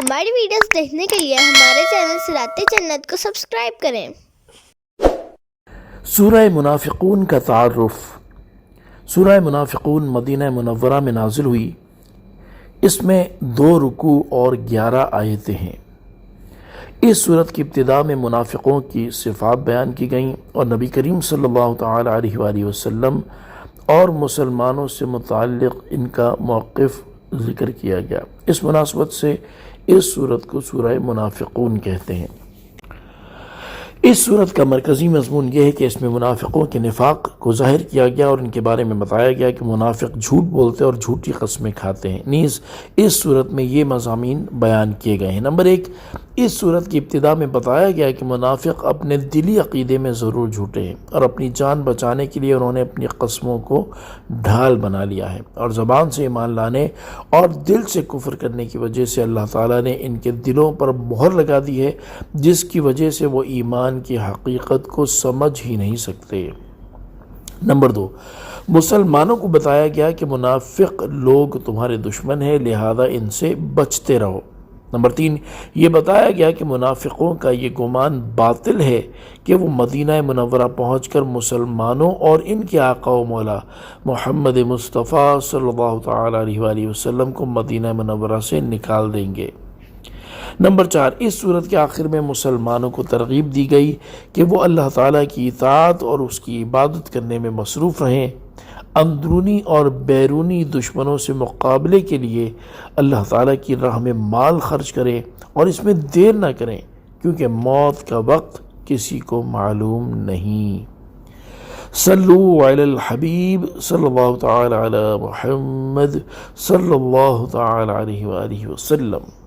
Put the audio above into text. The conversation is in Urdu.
ہماری ویڈیوز دیکھنے کے لیے ہمارے چینل صراط جنت کو سبسکرائب کریں۔ سورہ منافقون کا تعارف۔ سورہ منافقون مدینہ منورہ میں نازل ہوئی۔ اس میں 2 رکوع اور 11 آیتیں ہیں۔ اس سورت کی ابتدا میں منافقوں کی صفات بیان کی گئیں اور نبی کریم صلی اللہ تعالی علیہ وآلہ وسلم اور مسلمانوں سے متعلق ان کا موقف ذکر کیا گیا۔ اس مناسبت سے اس سورت کو سورہ منافقون کہتے ہیں۔ اس سورت کا مرکزی مضمون یہ ہے کہ اس میں منافقوں کے نفاق کو ظاہر کیا گیا اور ان کے بارے میں بتایا گیا کہ منافق جھوٹ بولتے اور جھوٹی قسمیں کھاتے ہیں۔ نیز اس سورت میں یہ مضامین بیان کیے گئے ہیں۔ نمبر 1، اس سورت کی ابتدا میں بتایا گیا کہ منافق اپنے دلی عقیدے میں ضرور جھوٹے ہیں اور اپنی جان بچانے کے لیے انہوں نے اپنی قسموں کو ڈھال بنا لیا ہے، اور زبان سے ایمان لانے اور دل سے کفر کرنے کی وجہ سے اللہ تعالیٰ نے ان کے دلوں پر مہر لگا دی ہے، جس کی وجہ سے وہ ایمان کی حقیقت کو سمجھ ہی نہیں سکتے۔ نمبر 2، مسلمانوں کو بتایا گیا کہ منافق لوگ تمہارے دشمن ہیں، لہذا ان سے بچتے رہو۔ نمبر 3، یہ بتایا گیا کہ منافقوں کا یہ گمان باطل ہے کہ وہ مدینہ منورہ پہنچ کر مسلمانوں اور ان کے آقا و مولا محمد مصطفیٰ صلی اللہ تعالی علیہ وآلہ وسلم کو مدینہ منورہ سے نکال دیں گے۔ نمبر 4، اس سورت کے آخر میں مسلمانوں کو ترغیب دی گئی کہ وہ اللہ تعالیٰ کی اطاعت اور اس کی عبادت کرنے میں مصروف رہیں، اندرونی اور بیرونی دشمنوں سے مقابلے کے لیے اللہ تعالیٰ کی راہ میں مال خرچ کریں اور اس میں دیر نہ کریں، کیونکہ موت کا وقت کسی کو معلوم نہیں۔ صلو علی الحبیب صلی اللہ تعالی علی محمد صلی اللہ تعالی علیہ وآلہ وسلم۔